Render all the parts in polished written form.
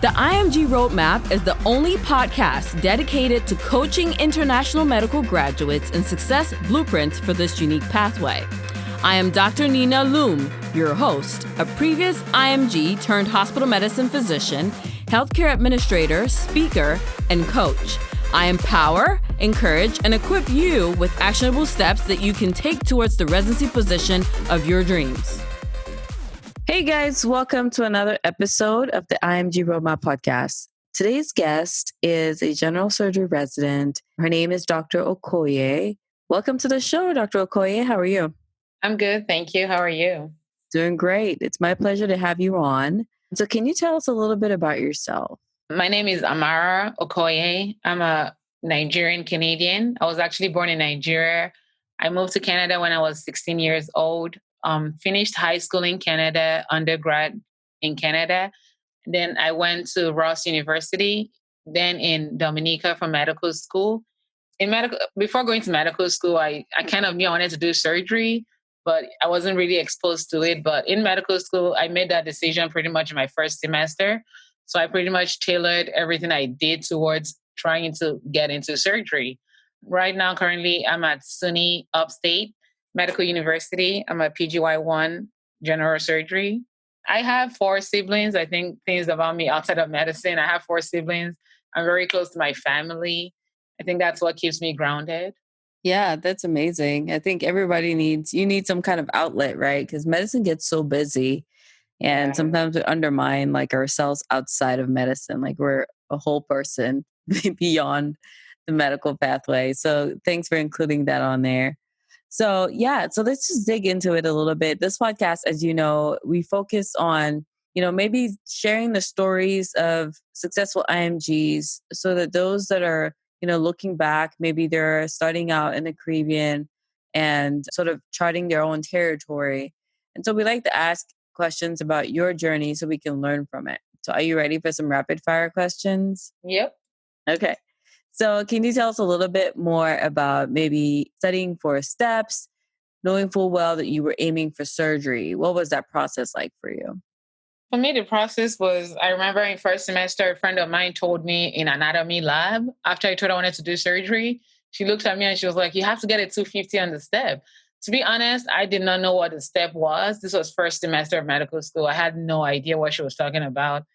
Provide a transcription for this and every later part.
The IMG Roadmap is the only podcast dedicated to coaching international medical graduates in success blueprints for this unique pathway. I am Dr. Nina Loom, your host, a previous IMG turned hospital medicine physician, healthcare administrator, speaker, and coach. I empower, encourage, and equip you with actionable steps that you can take towards the residency position of your dreams. Hey guys, welcome to another episode of the IMG Roadmap podcast. Today's guest is a general surgery resident. Her name is Dr. Okoye. Welcome to the show, Dr. Okoye. How are you? I'm good, thank you. How are you? Doing great. It's my pleasure to have you on. So can you tell us a little bit about yourself? My name is Amara Okoye. I'm a Nigerian Canadian. I was actually born in Nigeria. I moved to Canada when I was 16 years old. Finished high school in Canada, undergrad in Canada. Then I went to Ross University, then in Dominica for medical school. Before going to medical school, I kind of knew I wanted to do surgery, but I wasn't really exposed to it. But in medical school, I made that decision pretty much in my first semester. So I pretty much tailored everything I did towards trying to get into surgery. Right now, currently, I'm at SUNY Upstate Medical University. I'm a PGY1 general surgery. I have 4 siblings. I think things about me outside of medicine. I have 4 siblings. I'm very close to my family. I think that's what keeps me grounded. Yeah, that's amazing. I think everybody you need some kind of outlet, right? Because medicine gets so busy and sometimes we undermine like ourselves outside of medicine. Like we're a whole person beyond the medical pathway. So thanks for including that on there. So let's just dig into it a little bit. This podcast, as you know, we focus on, maybe sharing the stories of successful IMGs so that those that are, looking back, maybe they're starting out in the Caribbean and sort of charting their own territory. And so we like to ask questions about your journey so we can learn from it. So are you ready for some rapid fire questions? Yep. Okay. So can you tell us a little bit more about maybe studying for steps, knowing full well that you were aiming for surgery? What was that process like for you? For me, the process was, I remember in first semester, a friend of mine told me in anatomy lab, after I told her I wanted to do surgery, she looked at me and she was like, you have to get a 250 on the step. To be honest, I did not know what the step was. This was first semester of medical school. I had no idea what she was talking about.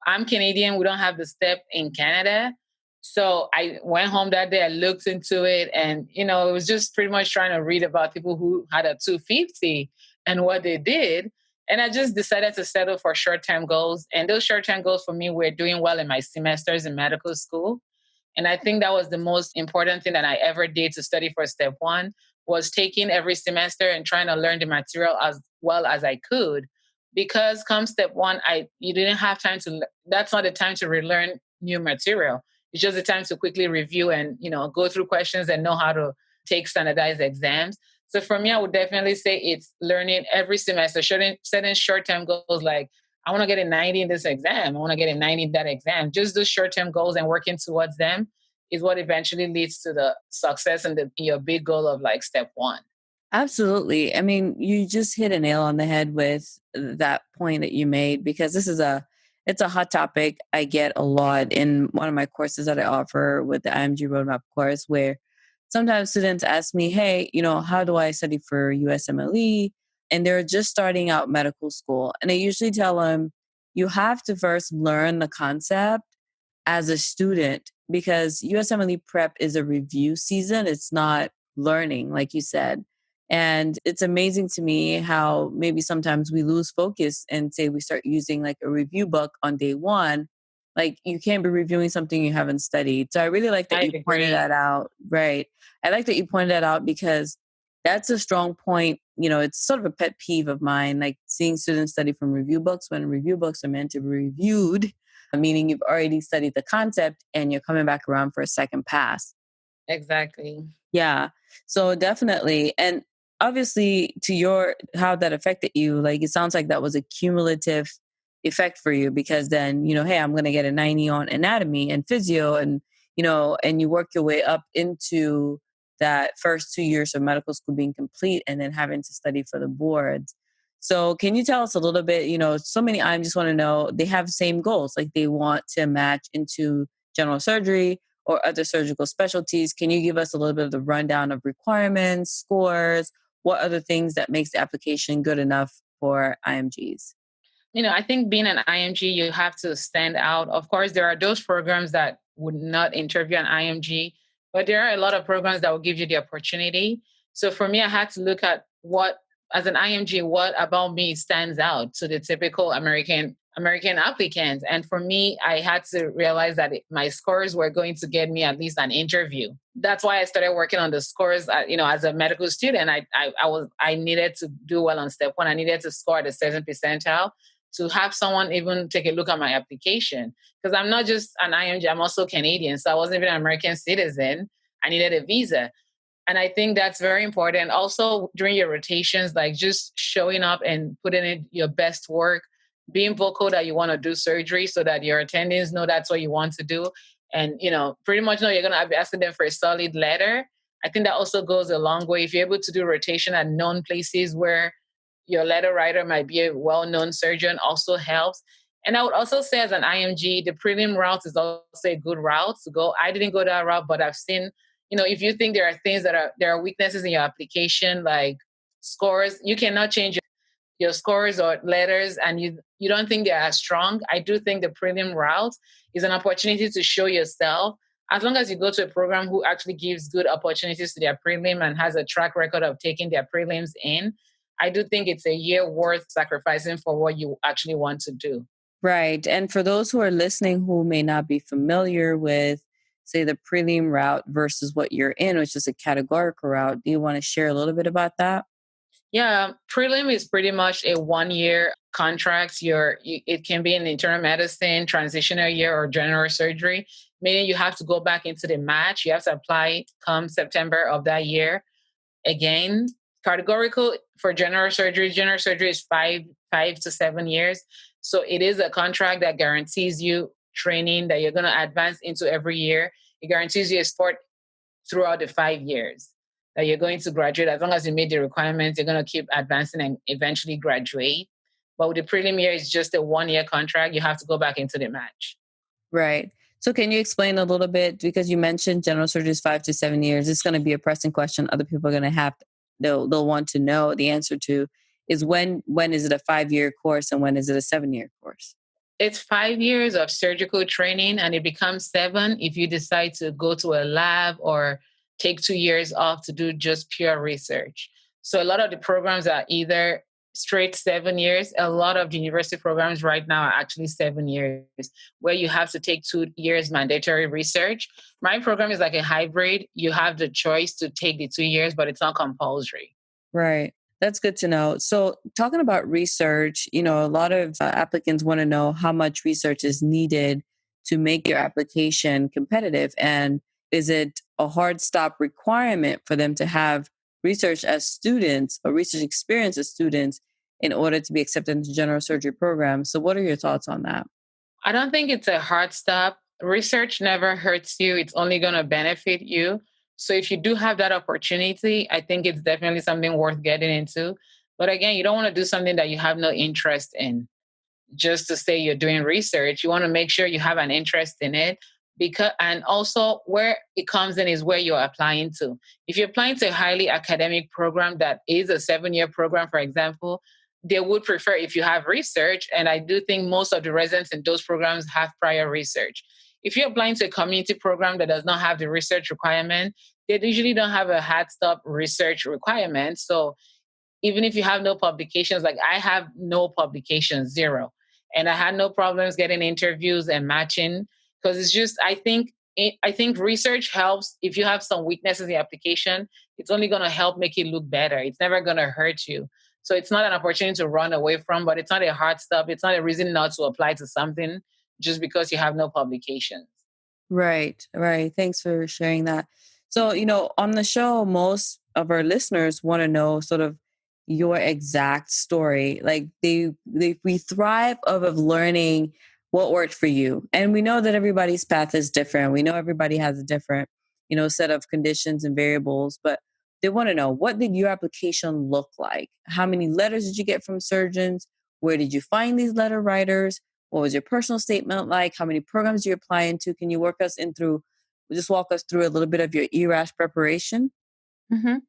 I'm Canadian. We don't have the step in Canada. So I went home that day, I looked into it, and, it was just pretty much trying to read about people who had a 250 and what they did. And I just decided to settle for short-term goals. And those short-term goals for me were doing well in my semesters in medical school. And I think that was the most important thing that I ever did to study for step 1, was taking every semester and trying to learn the material as well as I could. Because come step 1, you didn't have time that's not the time to relearn new material. It's just the time to quickly review and, go through questions and know how to take standardized exams. So for me, I would definitely say it's learning every semester, setting short-term goals like, I want to get a 90 in this exam. I want to get a 90 in that exam. Just those short-term goals and working towards them is what eventually leads to the success and your big goal of like step 1. Absolutely. I mean, you just hit a nail on the head with that point that you made, because it's a hot topic I get a lot in one of my courses that I offer with the IMG Roadmap course, where sometimes students ask me, hey, how do I study for USMLE? And they're just starting out medical school. And I usually tell them, you have to first learn the concept as a student, because USMLE prep is a review season. It's not learning, like you said. And it's amazing to me how maybe sometimes we lose focus and say we start using like a review book on day 1. Like you can't be reviewing something you haven't studied. So I really like that you pointed that out. Right. I like that you pointed that out because that's a strong point. It's sort of a pet peeve of mine, like seeing students study from review books when review books are meant to be reviewed, meaning you've already studied the concept and you're coming back around for a second pass. Exactly. Yeah. So definitely. And obviously how that affected you, like it sounds like that was a cumulative effect for you, because then, hey, I'm going to get a 90 on anatomy and physio and, and you work your way up into that first 2 years of medical school being complete and then having to study for the boards. So can you tell us a little bit, so many I just want to know they have the same goals, like they want to match into general surgery or other surgical specialties. Can you give us a little bit of the rundown of requirements, scores, what other things that makes the application good enough for IMGs? I think being an IMG, you have to stand out. Of course, there are those programs that would not interview an IMG, but there are a lot of programs that will give you the opportunity. So for me, I had to look at what, as an IMG, what about me stands out to the typical American applicants. And for me, I had to realize that my scores were going to get me at least an interview. That's why I started working on the scores. As a medical student, I needed to do well on step one. I needed to score at a certain percentile to have someone even take a look at my application. Because I'm not just an IMG, I'm also Canadian. So I wasn't even an American citizen. I needed a visa. And I think that's very important. Also, during your rotations, like just showing up and putting in your best work, being vocal that you want to do surgery so that your attendings know that's what you want to do. And, pretty much know you're going to be asking them for a solid letter. I think that also goes a long way. If you're able to do rotation at known places where your letter writer might be a well-known surgeon also helps. And I would also say as an IMG, the prelim route is also a good route to go. I didn't go that route, but I've seen, if you think there are things there are weaknesses in your application, like scores, you cannot change your scores or letters and you don't think they're as strong. I do think the prelim route is an opportunity to show yourself. As long as you go to a program who actually gives good opportunities to their prelim and has a track record of taking their prelims in, I do think it's a year worth sacrificing for what you actually want to do. Right. And for those who are listening who may not be familiar with, say, the prelim route versus what you're in, which is a categorical route, do you want to share a little bit about that? Yeah, prelim is pretty much a 1 year contract. It can be in internal medicine, transitional year, or general surgery, meaning you have to go back into the match. You have to apply come September of that year. Again, categorical for general surgery is 5 to 7 years. So it is a contract that guarantees you training that you're going to advance into every year. It guarantees you a sport throughout the 5 years that you're going to graduate. As long as you meet the requirements, you're going to keep advancing and eventually graduate. But with the prelim year, it's just a 1 year contract. You have to go back into the match. Right. So can you explain a little bit, because you mentioned general surgery is 5 to 7 years. It's going to be a pressing question. Other people are going to they'll want to know the answer to is when is it a 5 year course and when is it a 7 year course? It's 5 years of surgical training, and it becomes 7 if you decide to go to a lab or take 2 years off to do just pure research. So a lot of the programs are either straight 7 years. A lot of the university programs right now are actually 7 years, where you have to take 2 years mandatory research. My program is like a hybrid. You have the choice to take the 2 years, but it's not compulsory. Right. That's good to know. So, talking about research, a lot of applicants want to know how much research is needed to make your application competitive. And is it a hard stop requirement for them to have research as students or research experience as students in order to be accepted into general surgery programs? So, what are your thoughts on that? I don't think it's a hard stop. Research never hurts you, it's only going to benefit you. So if you do have that opportunity, I think it's definitely something worth getting into. But again, you don't want to do something that you have no interest in just to say you're doing research. You want to make sure you have an interest in it. And also where it comes in is where you're applying to. If you're applying to a highly academic program that is a 7 year program, for example, they would prefer if you have research. And I do think most of the residents in those programs have prior research. If you're applying to a community program that does not have the research requirement, they usually don't have a hard stop research requirement. So even if you have no publications, like I have no publications, zero. And I had no problems getting interviews and matching, because it's just, I think research helps. If you have some weaknesses in the application, it's only going to help make it look better. It's never going to hurt you. So it's not an opportunity to run away from, but it's not a hard stop. It's not a reason not to apply to something just because you have no publications. Right, right. Thanks for sharing that. So, on the show, most of our listeners want to know sort of your exact story. Like we thrive off of learning what worked for you. And we know that everybody's path is different. We know everybody has a different, set of conditions and variables. But They want to know, what did your application look like? How many letters did you get from surgeons? Where did you find these letter writers? What was your personal statement like? How many programs do you apply into? Can you just walk us through a little bit of your ERAS preparation? Mhm.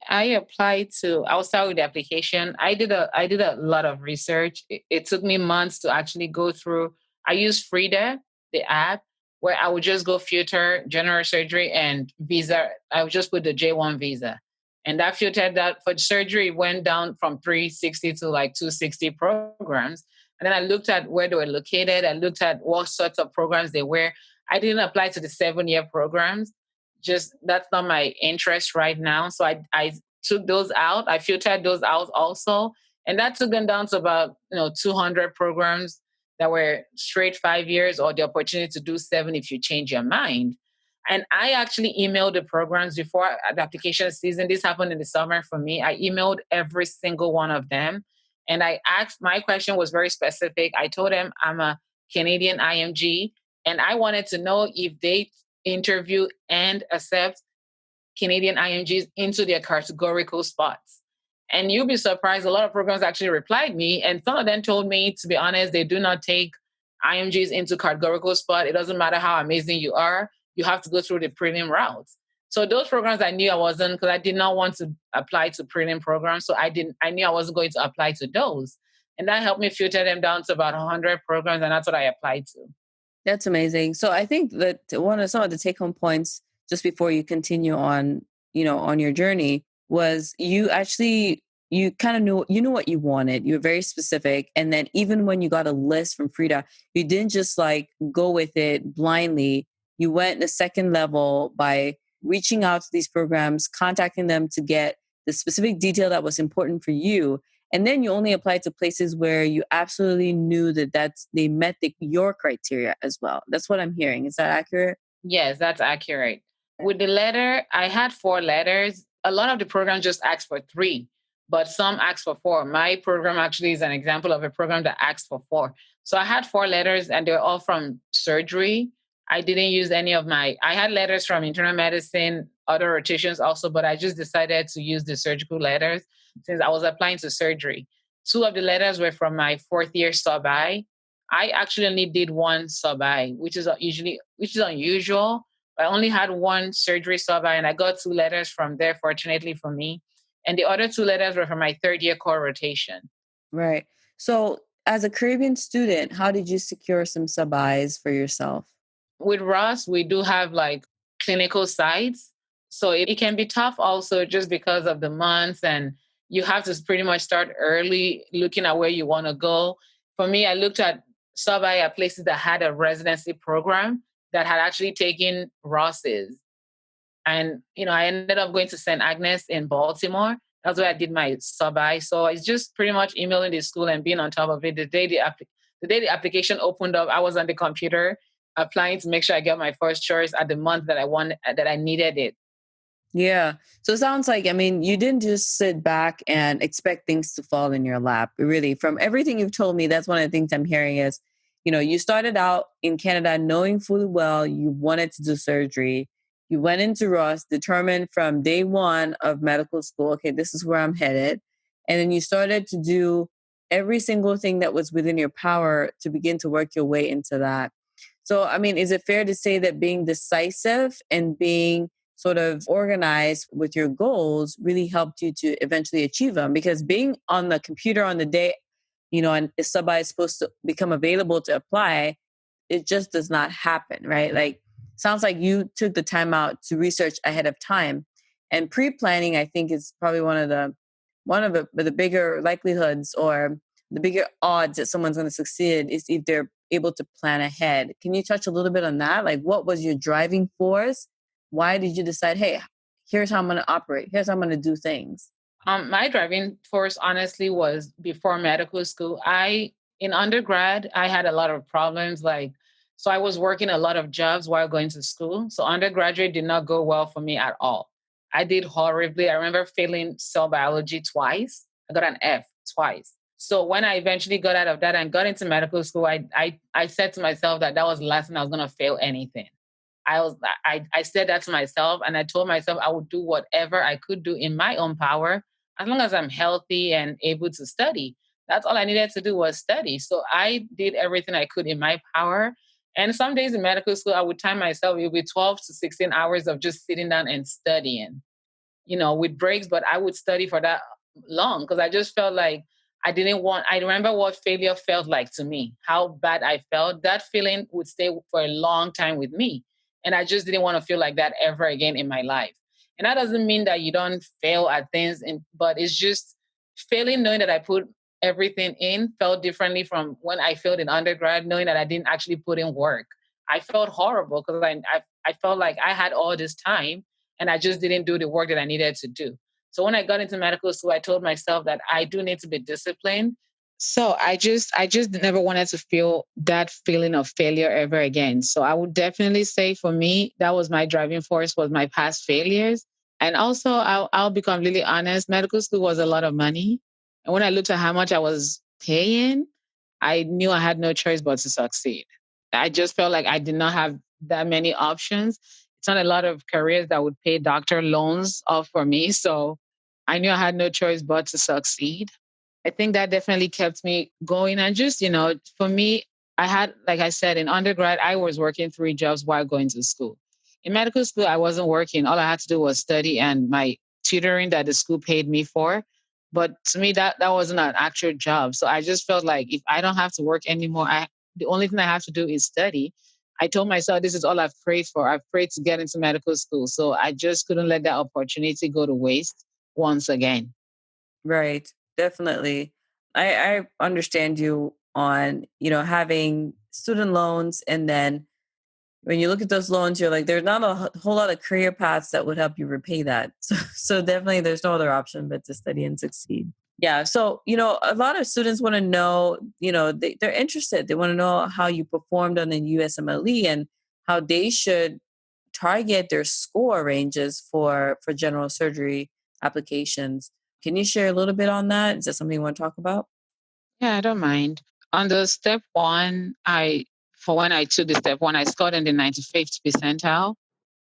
I'll start with the application. I did a lot of research. It took me months to actually go through. I use Frida, the app, where I would just go filter general surgery and visa. I would just put the J1 visa. And that filtered that for surgery went down from 360 to like 260 programs. And then I looked at where they were located. I looked at what sorts of programs they were. I didn't apply to the 7-year programs, just that's not my interest right now. So I took those out. I filtered those out also. And that took them down to about 200 programs that were straight 5 years, or the opportunity to do 7 if you change your mind. And I actually emailed the programs before the application season. This happened in the summer for me. I emailed every single one of them. And I asked, my question was very specific. I told them I'm a Canadian IMG, and I wanted to know if they interview and accept Canadian IMGs into their categorical spots. And you'll be surprised, a lot of programs actually replied me, and some of them told me, to be honest, they do not take IMGs into categorical spot. It doesn't matter how amazing you are, you have to go through the prelim route. So those programs I knew I wasn't, because I did not want to apply to prelim programs. So I knew I wasn't going to apply to those. And that helped me filter them down to about 100 programs, and that's what I applied to. That's amazing. So I think that one of some of the take home points just before you continue on, on your journey was you kind of knew what you wanted. You were very specific. And then even when you got a list from Frida, you didn't just like go with it blindly. You went the second level by reaching out to these programs, contacting them to get the specific detail that was important for you, and then you only applied to places where you absolutely knew that they met your criteria as well. That's what I'm hearing. Is that accurate? Yes, that's accurate. With the letter, I had 4 letters. A lot of the programs just asked for 3, but some asked for 4. My program actually is an example of a program that asked for 4. So I had 4 letters, and they're all from surgery. I didn't use I had letters from internal medicine, other rotations also, but I just decided to use the surgical letters since I was applying to surgery. 2 of the letters were from my 4th year sub-I. I actually only did one sub-I, which is unusual. I only had one surgery sub-I, and I got 2 letters from there, fortunately for me. And the other 2 letters were from my 3rd year core rotation. Right. So as a Caribbean student, how did you secure some sub-Is for yourself? With Ross, we do have like clinical sites. So it can be tough also just because of the months, and you have to pretty much start early looking at where you want to go. For me, I looked at sub-I at places that had a residency program that had actually taken Ross's. And, I ended up going to St. Agnes in Baltimore. That's where I did my sub-I. So it's just pretty much emailing the school and being on top of it. The day the application opened up, I was on the computer applying to make sure I get my first choice at the month that I needed it. Yeah. So it sounds like, I mean, you didn't just sit back and expect things to fall in your lap. Really, from everything you've told me, that's one of the things I'm hearing is, you started out in Canada knowing fully well you wanted to do surgery. You went into Ross, determined from day one of medical school, okay, this is where I'm headed. And then you started to do every single thing that was within your power to begin to work your way into that. So, I mean, is it fair to say that being decisive and being sort of organized with your goals really helped you to eventually achieve them? Because being on the computer on the day, and if somebody's supposed to become available to apply, it just does not happen, right? Like, sounds like you took the time out to research ahead of time. And pre-planning, I think, is probably one of the bigger likelihoods or the bigger odds that someone's going to succeed is if they're able to plan ahead. Can you touch a little bit on that? Like, what was your driving force? Why did you decide, hey, here's how I'm going to operate. Here's how I'm going to do things. My driving force, honestly, was before medical school. In undergrad, I had a lot of problems. So I was working a lot of jobs while going to school. So undergraduate did not go well for me at all. I did horribly. I remember failing cell biology twice. I got an F twice. So when I eventually got out of that and got into medical school, I said to myself that was the last time I was going to fail anything. I said that to myself, and I told myself I would do whatever I could do in my own power as long as I'm healthy and able to study. That's all I needed to do was study. So I did everything I could in my power. And some days in medical school, I would time myself, it would be 12 to 16 hours of just sitting down and studying, with breaks, but I would study for that long because I just felt like I remember what failure felt like to me, how bad I felt. That feeling would stay for a long time with me. And I just didn't want to feel like that ever again in my life. And that doesn't mean that you don't fail at things, but it's just failing knowing that I put everything in felt differently from when I failed in undergrad, knowing that I didn't actually put in work. I felt horrible because I felt like I had all this time and I just didn't do the work that I needed to do. So when I got into medical school, I told myself that I do need to be disciplined. So I just never wanted to feel that feeling of failure ever again. So I would definitely say for me, that was my driving force was my past failures. And also I'll be completely honest, medical school was a lot of money. And when I looked at how much I was paying, I knew I had no choice but to succeed. I just felt like I did not have that many options. It's not a lot of careers that would pay doctor loans off for me. So I knew I had no choice but to succeed. I think that definitely kept me going. And just, for me, I had, like I said, in undergrad, I was working 3 jobs while going to school. In medical school, I wasn't working. All I had to do was study and my tutoring that the school paid me for. But to me, that wasn't an actual job. So I just felt like if I don't have to work anymore, the only thing I have to do is study. I told myself this is all I've prayed for. I've prayed to get into medical school. So I just couldn't let that opportunity go to waste once again. Right. Definitely. I understand you on, having student loans, and then when you look at those loans, you're like, there's not a whole lot of career paths that would help you repay that. So definitely there's no other option but to study and succeed. Yeah. So, a lot of students want to know, they're interested. They want to know how you performed on the USMLE and how they should target their score ranges for general surgery applications. Can you share a little bit on that? Is that something you want to talk about? Yeah, I don't mind. On the step one, for when I took the step one, I scored in the 95th percentile.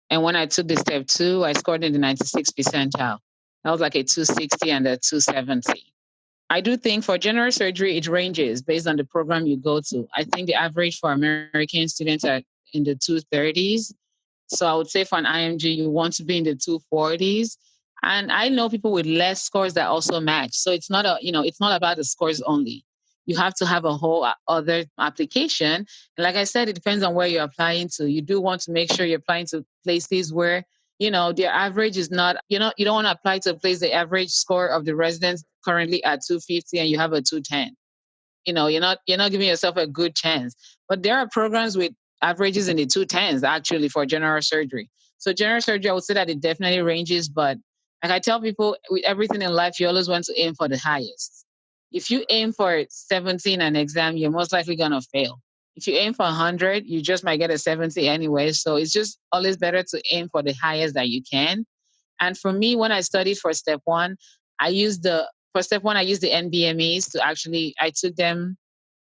And when I took the step two, I scored in the 96th percentile. That was like a 260 and a 270. I do think for general surgery, it ranges based on the program you go to. I think the average for American students are in the 230s. So I would say for an IMG, you want to be in the 240s. And I know people with less scores that also match. So it's not about the scores only. You have to have a whole other application. And like I said, it depends on where you're applying to. You do want to make sure you're applying to places where, their average is not, you don't want to apply to a place the average score of the residents currently at 250 and you have a 210. You're not giving yourself a good chance. But there are programs with averages in the 210s actually for general surgery. So general surgery, I would say that it definitely ranges, but like I tell people, with everything in life, you always want to aim for the highest. If you aim for 17 an exam, you're most likely gonna fail. If you aim for 100, you just might get a 70 anyway. So it's just always better to aim for the highest that you can. And for me, when I studied for step one, for step one, I used the NBMEs to actually, I took them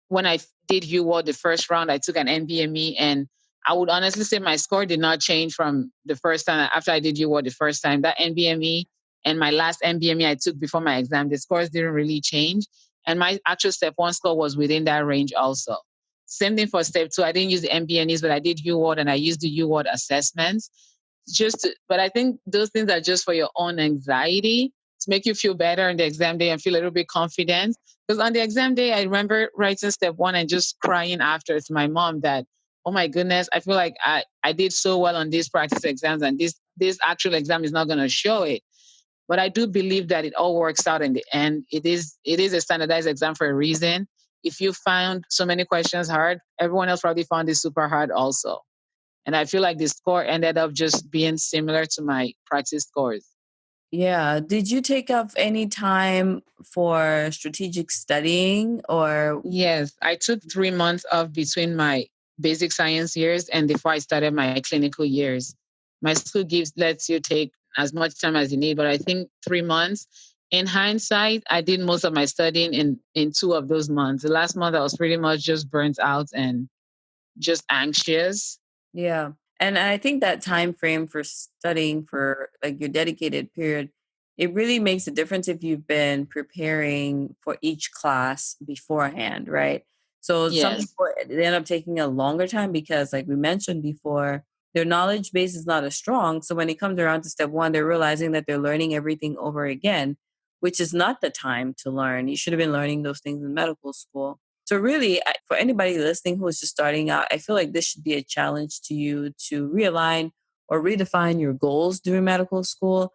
when I did UWard the first round, I took an NBME, and I would honestly say my score did not change from the first time after I did UWard the first time. That NBME and my last NBME I took before my exam, the scores didn't really change. And my actual step one score was within that range also. Same thing for step two. I didn't use the NBNEs, but I did UWard and I used the UWard assessments. But I think those things are just for your own anxiety to make you feel better on the exam day and feel a little bit confident. Because on the exam day, I remember writing step one and just crying after to my mom that, oh my goodness, I feel like I did so well on these practice exams and this actual exam is not going to show it. But I do believe that it all works out in the end. It is a standardized exam for a reason. If you found so many questions hard, everyone else probably found it super hard also. And I feel like the score ended up just being similar to my practice scores. Yeah. Did you take up any time for strategic studying or? Yes, I took 3 months off between my basic science years and before I started my clinical years. My school gives lets you take as much time as you need, but I think 3 months. In hindsight, I did most of my studying in 2 of those months. The last month I was pretty much just burnt out and just anxious. Yeah. And I think that time frame for studying for like your dedicated period, it really makes a difference if you've been preparing for each class beforehand, right? So some Yes. people they end up taking a longer time because, like we mentioned before, their knowledge base is not as strong. So when it comes around to step one, they're realizing that they're learning everything over again, which is not the time to learn. You should have been learning those things in medical school. So really, for anybody listening who is just starting out, I feel like this should be a challenge to you to realign or redefine your goals during medical school.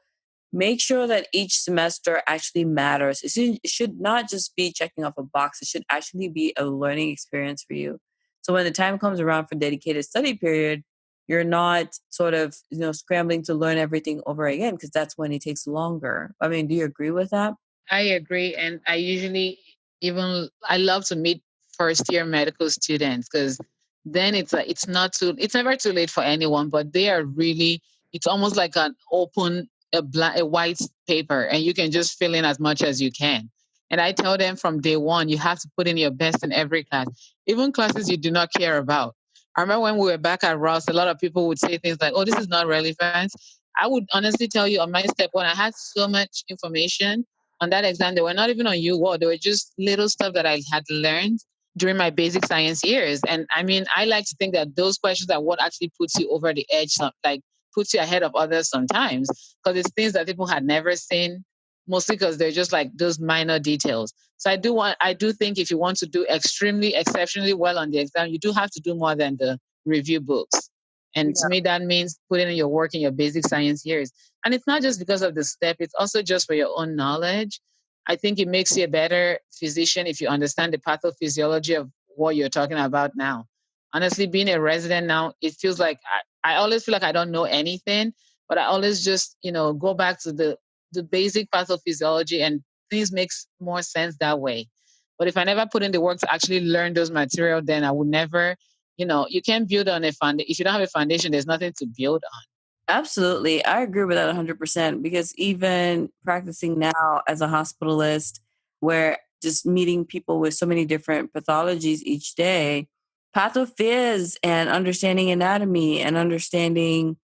Make sure that each semester actually matters. It should not just be checking off a box. It should actually be a learning experience for you. So when the time comes around for dedicated study period, you're not sort of, scrambling to learn everything over again because that's when it takes longer. I mean, do you agree with that? I agree. And I usually even I love to meet first year medical students because then it's not too it's never too late for anyone, but they are really it's almost like an open a white paper and you can just fill in as much as you can. And I tell them from day one, you have to put in your best in every class, even classes you do not care about. I remember when we were back at Ross, a lot of people would say things like, "Oh, this is not relevant." I would honestly tell you on my step one, I had so much information on that exam. They were not even on you. They were just little stuff that I had learned during my basic science years. And I mean, I like to think that those questions are what actually puts you over the edge, like puts you ahead of others sometimes, because it's things that people had never seen, mostly because they're just like those minor details. So I do think if you want to do extremely, exceptionally well on the exam, you do have to do more than the review books. And to me, that means putting in your work in your basic science years. And it's not just because of the step, it's also just for your own knowledge. I think it makes you a better physician if you understand the pathophysiology of what you're talking about now. Honestly, being a resident now, it feels like I always feel like I don't know anything, but I always just, go back to the basic pathophysiology and things makes more sense that way. But if I never put in the work to actually learn those material, then I would never, you can't build on a foundation. If you don't have a foundation, there's nothing to build on. Absolutely. I agree with that 100% because even practicing now as a hospitalist, where just meeting people with so many different pathologies each day, pathophys and understanding anatomy and understanding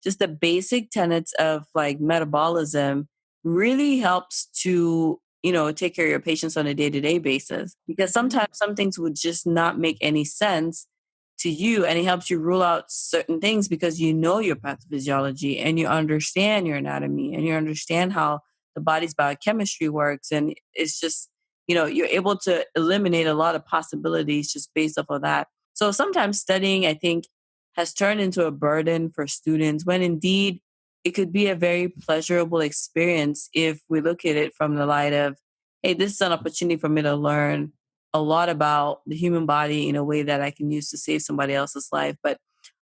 just the basic tenets of like metabolism really helps to, take care of your patients on a day to day basis because Mhm. sometimes some things would just not make any sense to you and it helps you rule out certain things because you know your pathophysiology and you understand your anatomy and you understand how the body's biochemistry works and it's just you're able to eliminate a lot of possibilities just based off of that. So sometimes studying, I think, has turned into a burden for students when indeed it could be a very pleasurable experience if we look at it from the light of, hey, this is an opportunity for me to learn a lot about the human body in a way that I can use to save somebody else's life. But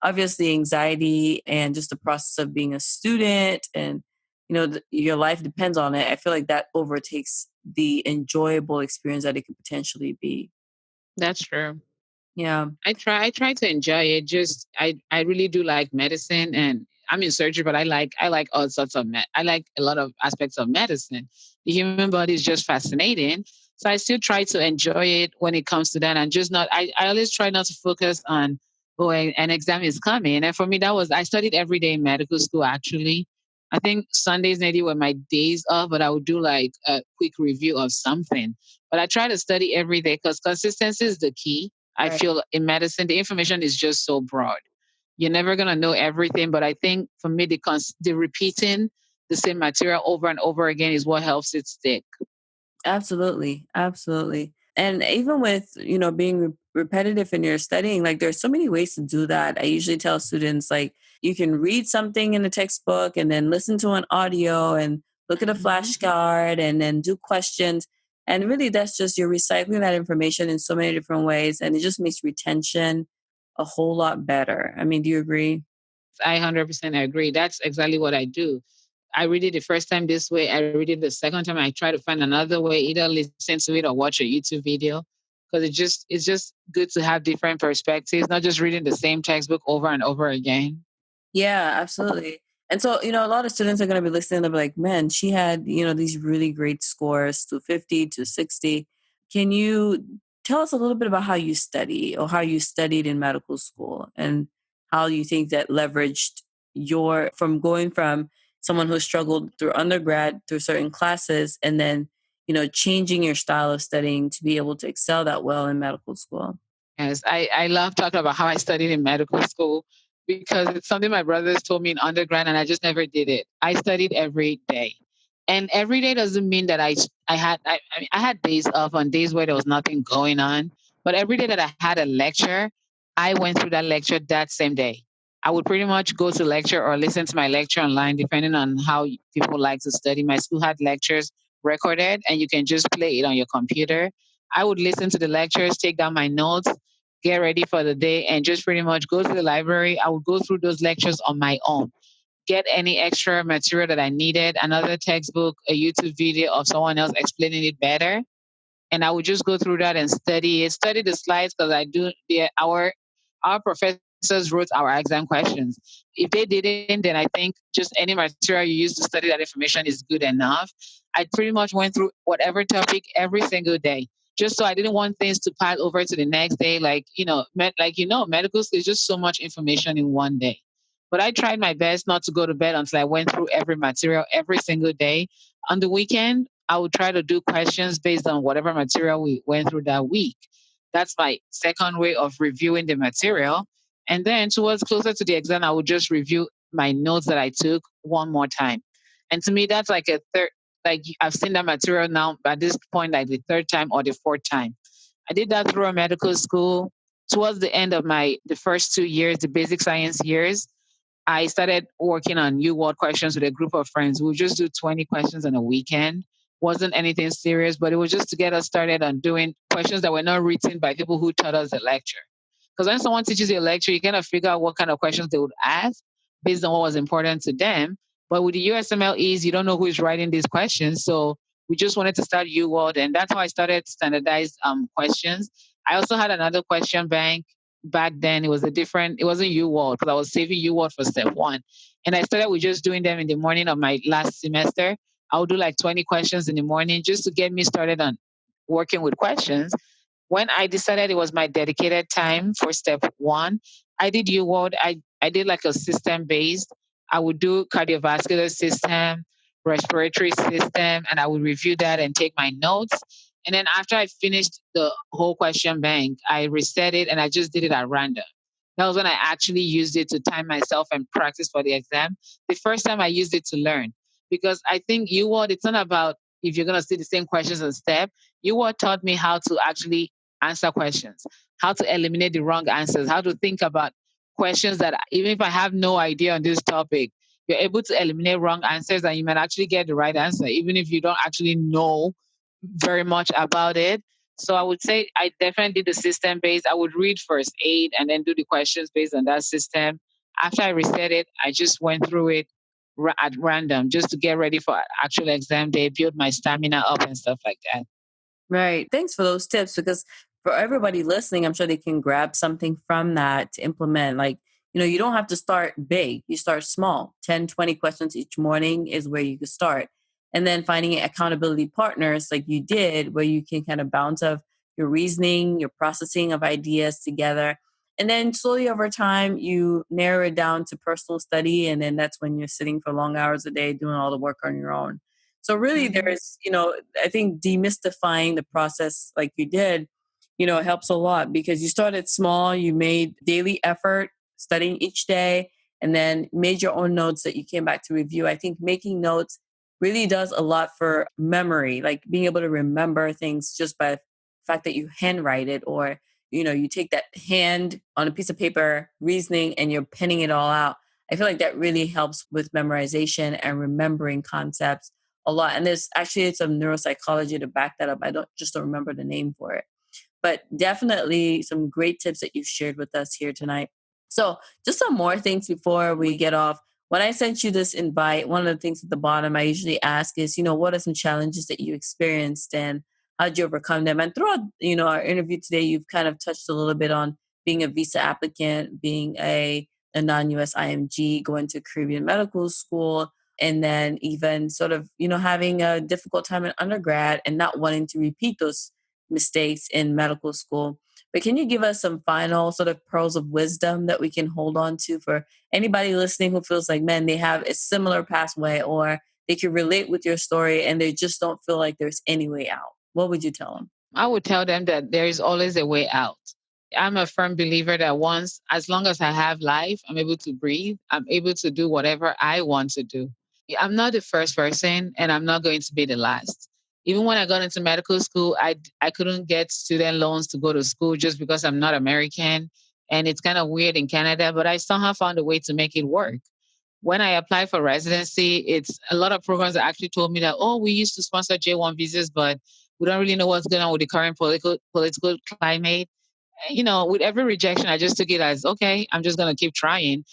obviously, anxiety and just the process of being a student and your life depends on it. I feel like that overtakes the enjoyable experience that it could potentially be. That's true. Yeah. I try to enjoy it. Just I really do like medicine and I'm in surgery, but I like all sorts of I like a lot of aspects of medicine. The human body is just fascinating. So I still try to enjoy it when it comes to that and just not I always try not to focus on an exam is coming. And for me that was I studied every day in medical school actually. I think Sundays maybe were my days off, but I would do like a quick review of something. But I try to study every day because consistency is the key. I Right. feel in medicine, the information is just so broad. You're never going to know everything. But I think for me, the repeating the same material over and over again is what helps it stick. Absolutely. Absolutely. And even with, being repetitive in your studying, like there's so many ways to do that. I usually tell students like you can read something in the textbook and then listen to an audio and look at a Mhm. flashcard and then do questions. And really that's just you're recycling that information in so many different ways and it just makes retention a whole lot better. I mean, do you agree? I 100% agree. That's exactly what I do. I read it the first time this way. I read it the second time. I try to find another way, either listen to it or watch a YouTube video, because it's just good to have different perspectives, not just reading the same textbook over and over again. Yeah, absolutely. And so, a lot of students are going to be listening. They'll be like, man, she had, these really great scores to 50 to 60. Can you tell us a little bit about how you study or how you studied in medical school? And how you think that leveraged your from going from someone who struggled through undergrad through certain classes and then, changing your style of studying to be able to excel that well in medical school. Yes, I love talking about how I studied in medical school because it's something my brothers told me in undergrad and I just never did it. I studied every day. And every day doesn't mean that I mean, I had days off on days where there was nothing going on, but every day that I had a lecture, I went through that lecture that same day. I would pretty much go to lecture or listen to my lecture online depending on how people like to study. My school had lectures recorded and you can just play it on your computer. I would listen to the lectures, take down my notes, get ready for the day, and just pretty much go to the library. I would go through those lectures on my own, get any extra material that I needed, another textbook, a YouTube video of someone else explaining it better. And I would just go through that and study the slides because I do our professors wrote our exam questions. If they didn't, then I think just any material you use to study that information is good enough. I pretty much went through whatever topic every single day, just so I didn't want things to pile over to the next day. Medical school is just so much information in one day. But I tried my best not to go to bed until I went through every material every single day. On the weekend, I would try to do questions based on whatever material we went through that week. That's my second way of reviewing the material. And then towards closer to the exam, I would just review my notes that I took one more time. And to me, that's like a third, like I've seen that material now at this point, like the third time or the fourth time. I did that through a medical school. Towards the end of the first 2 years, the basic science years, I started working on new world questions with a group of friends. We would just do 20 questions on a weekend. Wasn't anything serious, but it was just to get us started on doing questions that were not written by people who taught us the lecture. Because when someone teaches you a lecture, you kind of figure out what kind of questions they would ask based on what was important to them. But with the USMLEs, you don't know who is writing these questions. So we just wanted to start UWorld, and that's how I started standardized questions. I also had another question bank back then. It wasn't UWorld because I was saving UWorld for step one. And I started with just doing them in the morning of my last semester. I would do like 20 questions in the morning just to get me started on working with questions. When I decided it was my dedicated time for step one, I did UWorld. I did like a system based. I would do cardiovascular system, respiratory system, and I would review that and take my notes. And then after I finished the whole question bank, I reset it and I just did it at random. That was when I actually used it to time myself and practice for the exam. The first time I used it to learn, because I think UWorld, it's not about if you're going to see the same questions and step. UWorld taught me how to actually answer questions, how to eliminate the wrong answers, how to think about questions that even if I have no idea on this topic, you're able to eliminate wrong answers and you might actually get the right answer, even if you don't actually know very much about it. So I would say I definitely did the system based. I would read first aid and then do the questions based on that system. After I reset it, I just went through it at random just to get ready for actual exam day, build my stamina up and stuff like that. Right. Thanks for those tips because for everybody listening, I'm sure they can grab something from that to implement. Like, you don't have to start big. You start small. 10, 20 questions each morning is where you can start. And then finding accountability partners like you did, where you can kind of bounce off your reasoning, your processing of ideas together. And then slowly over time, you narrow it down to personal study. And then that's when you're sitting for long hours a day doing all the work on your own. So really Mhm. there's, I think demystifying the process like you did, helps a lot because you started small, you made daily effort studying each day and then made your own notes that you came back to review. I think making notes really does a lot for memory, like being able to remember things just by the fact that you handwrite it or, you take that hand on a piece of paper reasoning and you're penning it all out. I feel like that really helps with memorization and remembering concepts a lot. And there's actually some neuropsychology to back that up. I don't remember the name for it. But definitely some great tips that you've shared with us here tonight. So just some more things before we get off. When I sent you this invite, one of the things at the bottom I usually ask is, what are some challenges that you experienced and how'd you overcome them? And throughout, our interview today, you've kind of touched a little bit on being a visa applicant, being a non-US IMG, going to Caribbean medical school, and then even sort of, having a difficult time in undergrad and not wanting to repeat those mistakes in medical school. But can you give us some final sort of pearls of wisdom that we can hold on to for anybody listening who feels like, man, they have a similar pathway or they can relate with your story and they just don't feel like there's any way out? What would you tell them? I would tell them that there is always a way out. I'm a firm believer that once, as long as I have life, I'm able to breathe, I'm able to do whatever I want to do. I'm not the first person and I'm not going to be the last. Even when I got into medical school, I couldn't get student loans to go to school just because I'm not American. And it's kind of weird in Canada, but I somehow found a way to make it work. When I applied for residency, it's a lot of programs that actually told me that, oh, we used to sponsor J1 visas, but we don't really know what's going on with the current political climate. With every rejection, I just took it as, okay, I'm just going to keep trying.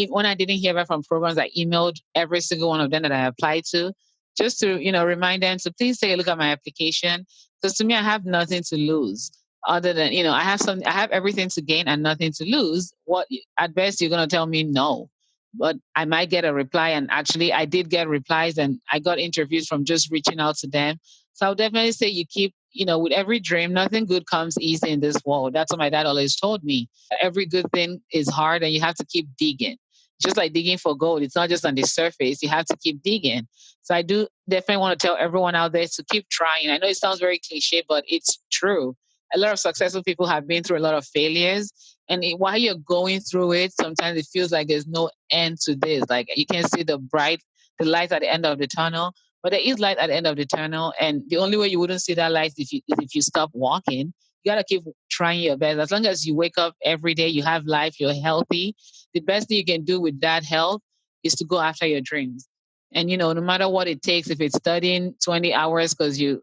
When I didn't hear back from programs, I emailed every single one of them that I applied to, just to, remind them to please take a look at my application. Because to me, I have nothing to lose other than, I have everything to gain and nothing to lose. What at best you're going to tell me no, but I might get a reply. And actually I did get replies and I got interviews from just reaching out to them. So I'll definitely say you keep, with every dream, nothing good comes easy in this world. That's what my dad always told me. Every good thing is hard and you have to keep digging. Just like digging for gold, it's not just on the surface. You have to keep digging. So I do definitely want to tell everyone out there to keep trying. I know it sounds very cliche, but it's true. A lot of successful people have been through a lot of failures. And while you're going through it, sometimes it feels like there's no end to this. Like you can see the light at the end of the tunnel. But there is light at the end of the tunnel, and the only way you wouldn't see that light is if you stop walking. You gotta keep trying your best. As long as you wake up every day, you have life, you're healthy. The best thing you can do with that health is to go after your dreams. And no matter what it takes, if it's studying 20 hours because the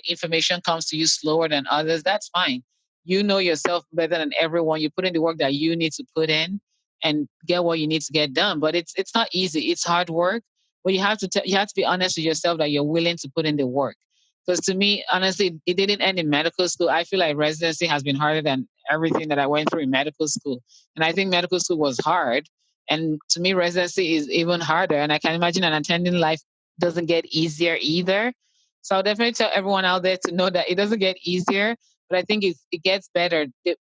information comes to you slower than others, that's fine. You know yourself better than everyone. You put in the work that you need to put in and get what you need to get done. But it's not easy. It's hard work, but you have to be honest with yourself that you're willing to put in the work. Because to me, honestly, it didn't end in medical school. I feel like residency has been harder than everything that I went through in medical school. And I think medical school was hard. And to me, residency is even harder. And I can imagine an attending life doesn't get easier either. So I'll definitely tell everyone out there to know that it doesn't get easier, but I think it gets better.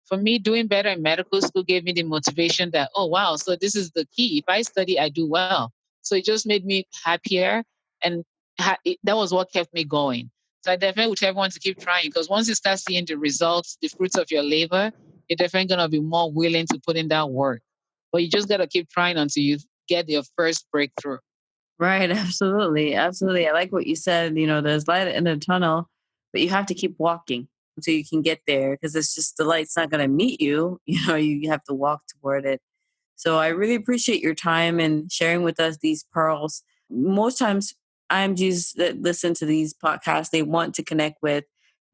For me, doing better in medical school gave me the motivation that, oh, wow, so this is the key. If I study, I do well. So it just made me happier. And that was what kept me going. So I definitely would tell everyone to keep trying because once you start seeing the results, the fruits of your labor, you're definitely going to be more willing to put in that work. But you just got to keep trying until you get your first breakthrough. Right, absolutely, absolutely. I like what you said. There's light in the tunnel, but you have to keep walking until you can get there because it's just the light's not going to meet you. You have to walk toward it. So I really appreciate your time and sharing with us these pearls. Most times, IMGs that listen to these podcasts, they want to connect with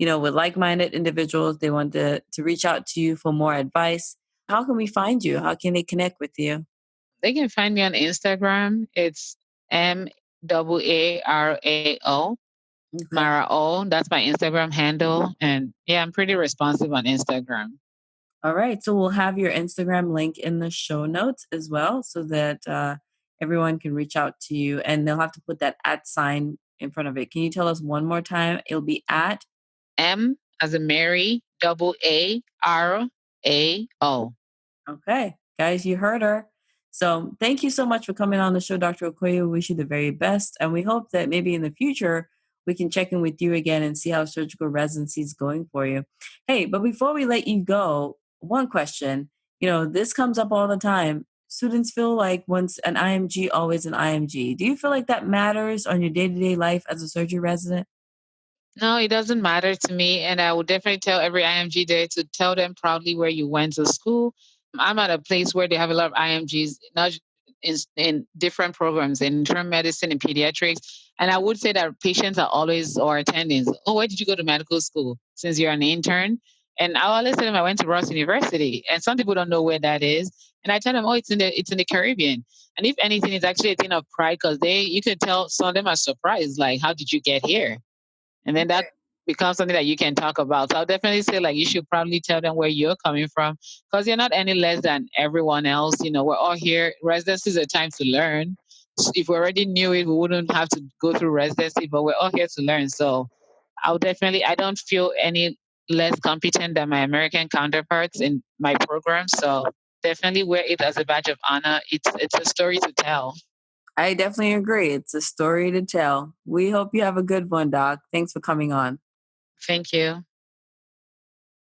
like-minded individuals. They want to reach out to you for more advice. How can we find you? How can they connect with you? They can find me on Instagram. It's MAARAO. Okay. Mara O. That's my Instagram handle. And yeah, I'm pretty responsive on Instagram. All right. So we'll have your Instagram link in the show notes as well so that everyone can reach out to you and they'll have to put that at sign in front of it. Can you tell us one more time? It'll be at. M as in Mary, AARAO. Okay. Guys, you heard her. So thank you so much for coming on the show, Dr. Okoye. We wish you the very best. And we hope that maybe in the future we can check in with you again and see how surgical residency is going for you. Hey, but before we let you go, one question. This comes up all the time. Students feel like once an IMG, always an IMG. Do you feel like that matters on your day-to-day life as a surgery resident? No, it doesn't matter to me. And I would definitely tell every IMG there to tell them proudly where you went to school. I'm at a place where they have a lot of IMGs, not in different programs, in internal medicine and pediatrics. And I would say that patients are always or attendings. Oh, where did you go to medical school since you're an intern? And I always tell them I went to Ross University. And some people don't know where that is. And I tell them, oh, it's in the Caribbean. And if anything, it's actually a thing of pride because you can tell some of them are surprised, like, how did you get here? And then that becomes something that you can talk about. So I'll definitely say like you should probably tell them where you're coming from because you're not any less than everyone else. We're all here. Residency is a time to learn. If we already knew it, we wouldn't have to go through residency, but we're all here to learn. So I don't feel any less competent than my American counterparts in my program. So definitely wear it as a badge of honor. It's a story to tell. I definitely agree. It's a story to tell. We hope you have a good one, Doc. Thanks for coming on. Thank you.